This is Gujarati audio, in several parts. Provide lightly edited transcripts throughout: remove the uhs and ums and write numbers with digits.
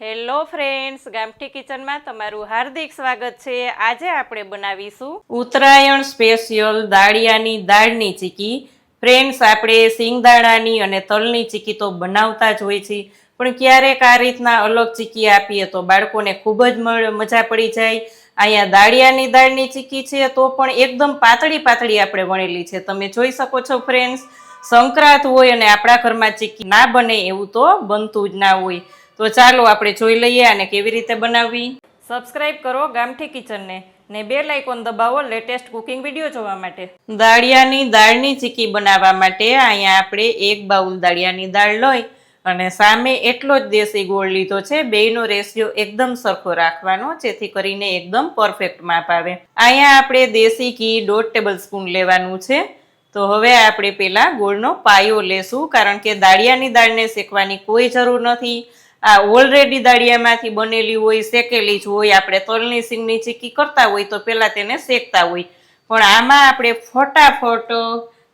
હેલો ફ્રેન્ડ્સ, ગામઠી કિચનમાં તમારું હાર્દિક સ્વાગત છે. આજે આપણે બનાવીશું ઉત્તરાયણ સ્પેશિયલ દાળિયાની દાળની ચીકી. ફ્રેન્ડ્સ, આપણે સિંગદાણાની અને તલની ચીકી તો બનાવતા જ હોય છે, પણ ક્યારેક આ રીતના અલગ ચીકી આપીએ તો બાળકોને ખૂબ જ મજા પડી જાય. અહીંયા દાળિયાની દાળની ચીકી છે તો પણ એકદમ પાતળી પાતળી આપણે વણેલી છે. તમે જોઈ શકો છો ફ્રેન્ડ્સ, સંક્રાંત હોય અને આપણા ઘરમાં ચીકી ના બને એવું તો બનતું જ ના હોય. તો ચાલો આપણે જોઈ લઈએ આને કેવી રીતે બનાવવી. સબસ્ક્રાઇબ કરો ગામઠી કિચનને ને બેલ આઇકોન દબાવો લેટેસ્ટ કુકિંગ વિડીયો જોવા માટે. દાળિયાની દાળની ચીકી બનાવવા માટે અહીંયા આપણે 1 બાઉલ દાળિયાની દાળ લઈ અને સામે એટલો જ દેશી ગોળ લીધો છે. બેયનો રેશિયો એકદમ સરખો રાખવાનો જેથી કરીને એકદમ પરફેક્ટ માપ આવે. અહીંયા આપણે દેશી ઘી 1.5 ટેબલ સ્પૂન લેવાનું છે. તો હવે આપણે પેલા ગોળનો પાયો લેશું, કારણ કે દાળિયાની દાળને શેકવાની કોઈ જરૂર નથી. આ ઓલરેડી દાળિયામાંથી બનેલી હોય, શેકેલી જ હોય. આપણે તલની સિંગની ચીકી કરતા હોય તો પહેલાં તેને શેકતા હોય, પણ આમાં આપણે ફટાફટ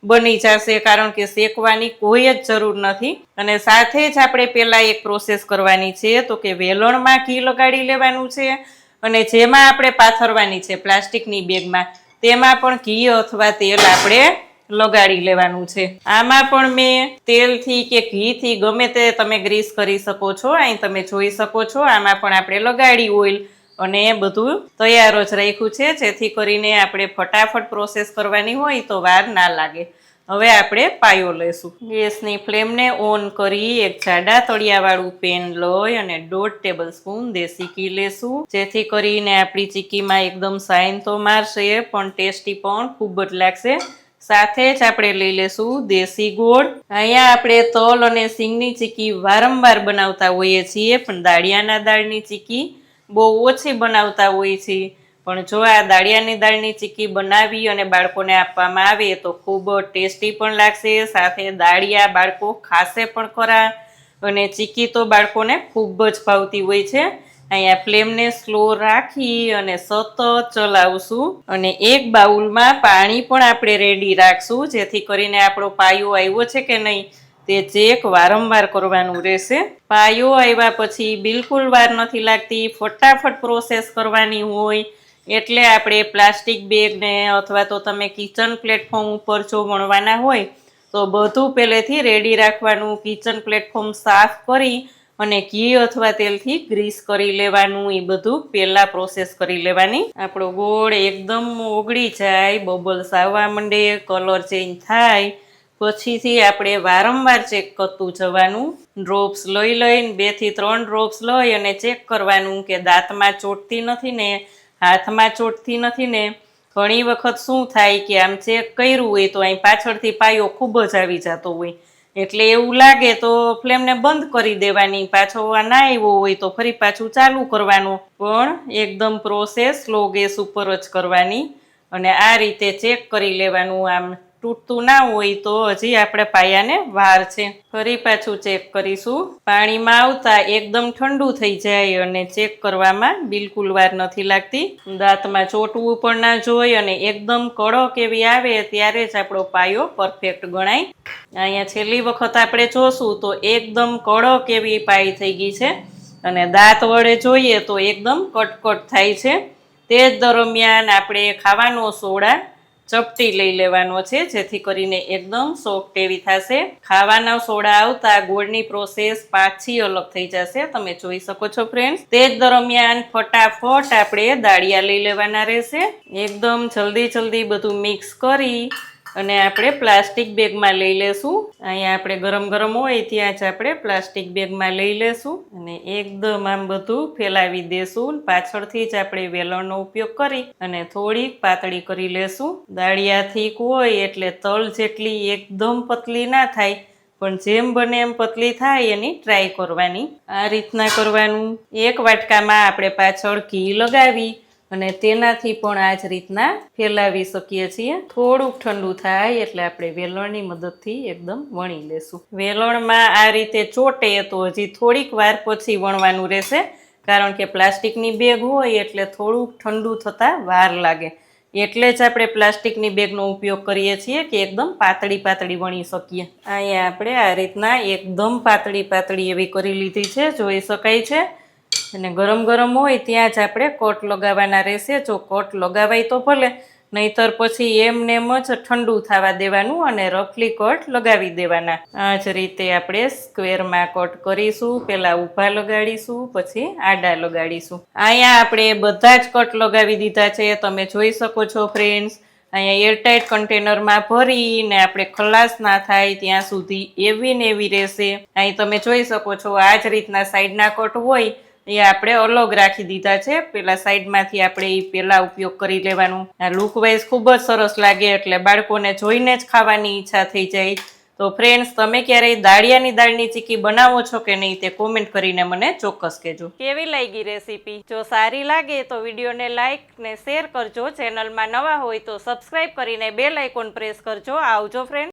બની જશે, કારણ કે શેકવાની કોઈ જ જરૂર નથી. અને સાથે જ આપણે પહેલાં એક પ્રોસેસ કરવાની છે, તો કે વેલણમાં ઘી લગાડી લેવાનું છે અને જેમાં આપણે પાથરવાની છે પ્લાસ્ટિકની બેગમાં, તેમાં પણ ઘી અથવા તેલ આપણે લગાડી લેવાનું છે. આમાં પણ મેં તેલથી કે ઘીથી ગમે તે તમે ગ્રીસ કરી શકો છો. અહીં તમે જોઈ શકો છો આમાં પણ આપણે લગાડી ઓઇલ અને બધું તૈયાર જ રાખ્યું છે, જેથી કરીને આપણે ફટાફટ પ્રોસેસ કરવાની હોય તો વાર ના લાગે. હવે આપણે પાયો લઈશું. ગેસની ફ્લેમને ઓન કરી એક જાડા તળિયાવાળું પેન લઈ અને 1.5 ટેબલ સ્પૂન દેશી ઘી લેશું, જેથી કરીને આપણી ચીકીમાં એકદમ શાઈન તો મારશે પણ ટેસ્ટી પણ ખૂબ જ લાગશે. સાથે જ આપણે લઈ લેશું દેશી ગોળ. અહીંયા આપણે તલ અને સિંગની ચીકી વારંવાર બનાવતા હોઈએ છીએ, પણ દાળિયાના દાળની ચીકી બહુ ઓછી બનાવતા હોઈએ છીએ. પણ જો આ દાળિયાની દાળની ચીકી બનાવી અને બાળકોને આપવામાં આવે તો ખૂબ ટેસ્ટી પણ લાગશે. સાથે દાળિયા બાળકો ખાશે પણ ખરા અને ચીકી તો બાળકોને ખૂબ જ ભાવતી હોય છે. અહીંયા ફ્લેમને સ્લો રાખી અને સતત ચલાવશું અને એક બાઉલમાં પાણી પણ આપણે રેડી રાખશું, જેથી કરીને આપણો પાયો આવ્યો છે કે નહીં તે ચેક વારંવાર કરવાનું રહેશે. પાયો આવ્યા પછી બિલકુલ વાર નથી લાગતી, ફટાફટ પ્રોસેસ કરવાની હોય એટલે આપણે પ્લાસ્ટિક બેગને અથવા તો તમે કિચન પ્લેટફોર્મ ઉપર જો વણવાના હોય તો બધું પહેલેથી રેડી રાખવાનું. કિચન પ્લેટફોર્મ સાફ કરી અને ઘી અથવા તેલથી ગ્રીસ કરી લેવાનું. એ બધું પહેલાં પ્રોસેસ કરી લેવાની. આપણો ગોળ એકદમ ઓગળી જાય, બબલ્સ આવવા માંડે, કલર ચેન્જ થાય પછીથી આપણે વારંવાર ચેક કરતું જવાનું. ડ્રોપ્સ લઈને 2 થી 3 ડ્રોપ્સ લઈ અને ચેક કરવાનું કે દાંતમાં ચોટતી નથી ને, હાથમાં ચોટતી નથી ને. ઘણી વખત શું થાય કે આમ ચેક કર્યું હોય તો અહીં પાછળથી પાયો ખૂબ જ આવી જતો હોય, એટલે એવું લાગે તો ફ્લેમને બંધ કરી દેવાની. પાછો ના આવ્યો હોય તો ફરી પાછું ચાલુ કરવાનું, પણ એકદમ પ્રોસેસ સ્લો ગેસ ઉપર જ કરવાની અને આ રીતે ચેક કરી લેવાનું. આમ તૂટતું ના હોય તો હજી આપણે પાયાને વાર છે. ફરી પાછું ચેક કરીશું. પાણીમાં આવતા એકદમ ઠંડુ થઈ જાય અને ચેક કરવામાં બિલકુલ વાર નથી લાગતી. દાંતમાં ચોટવું પણ ના જોઈએ અને એકદમ કડક એવી આવે ત્યારે જ આપણો પાયો પરફેક્ટ ગણાય. અહીંયા છેલ્લી વખત આપણે જોશું તો એકદમ કડક એવી પાઈ થઈ ગઈ છે અને દાંત વડે જોઈએ તો એકદમ કટકટ થાય છે. તે જ દરમિયાન આપણે ખાવાનો સોડા ચપટી લઈ લેવાનો છે, જેથી કરીને એકદમ સોફ્ટ એવી થશે. ખાવાના સોડા આવતા ગોળની પ્રોસેસ પાછી અલગ થઈ જશે, તમે જોઈ શકો છો ફ્રેન્ડ્સ. તે જ દરમિયાન ફટાફટ આપણે દાળિયા લઈ લેવાના રહેશે. એકદમ જલ્દી બધું મિક્સ કરી અને આપણે પ્લાસ્ટિક બેગમાં લઈ લેશું. અહીંયા આપણે ગરમ ગરમ હોય ત્યાં જ આપણે પ્લાસ્ટિક બેગમાં લઈ લેશું અને એકદમ આમ બધું ફેલાવી દેશું. પાછળથી જ આપણે વેલણનો ઉપયોગ કરી અને થોડીક પાતળી કરી લેશું. દાળિયા થીક હોય એટલે તલ જેટલી એકદમ પતલી ના થાય, પણ જેમ બને એમ પતલી થાય એની ટ્રાય કરવાની. આ રીતના કરવાનું. એક વાટકામાં આપણે પાછળ ઘી લગાવી અને તેનાથી પણ આ જ રીતના ફેલાવી શકીએ છીએ. થોડુંક ઠંડુ થાય એટલે આપણે વેલણની મદદથી એકદમ વણી લેશું. વેલણમાં આ રીતે ચોટે તો હજી થોડીક વાર પછી વણવાનું રહેશે, કારણ કે પ્લાસ્ટિકની બેગ હોય એટલે થોડુંક ઠંડુ થતાં વાર લાગે. એટલે જ આપણે પ્લાસ્ટિકની બેગનો ઉપયોગ કરીએ છીએ કે એકદમ પાતળી વણી શકીએ. અહીંયા આપણે આ રીતના એકદમ પાતળી એવી કરી લીધી છે, જોઈ શકાય છે. અને ગરમ ગરમ હોય ત્યાં જ આપણે કોટ લગાવવાના રહેશે. જો કોટ લગાવાય તો ભલે, નહીતર પછી એમને એમ જ ઠંડુ થવા દેવાનું અને રફલી કોટ લગાવી દેવાના. આ જ રીતે આપણે સ્ક્વેરમાં કોટ કરીશું. પહેલા ઊભા લગાડીશું, પછી આડા લગાડીશું. અહીંયા આપણે બધા જ કટ લગાવી દીધા છે, તમે જોઈ શકો છો ફ્રેન્ડ્સ. અહીંયા એરટાઇટ કન્ટેનરમાં ભરીને આપણે ખલાસ ના થાય ત્યાં સુધી એવી ને એવી રહેશે. અહીં તમે જોઈ શકો છો આ જ રીતના સાઈડના કટ હોય એ આપણે અલગ રાખી દીધા છે. પેલા સાઈડમાંથી આપણે એ પેલા ઉપયોગ કરી લેવાનું. આ લુક વાઇઝ ખૂબ જ સરસ લાગે એટલે બાળકોને જોઈને જ ખાવાની ઈચ્છા થઈ જાય. તો ફ્રેન્ડ્સ, તમે ક્યારેય દાળિયાની દાળની ચીકી બનાવો છો કે નહીં તે કોમેન્ટ કરીને મને ચોક્કસ કહેજો. કેવી લાગી રેસીપી? જો સારી લાગે તો વિડીયોને લાઈક ને શેર કરજો. ચેનલમાં નવા હોય તો સબસ્ક્રાઇબ કરીને બેલ આઇકોન પ્રેસ કરજો. આવજો ફ્રેન્ડ.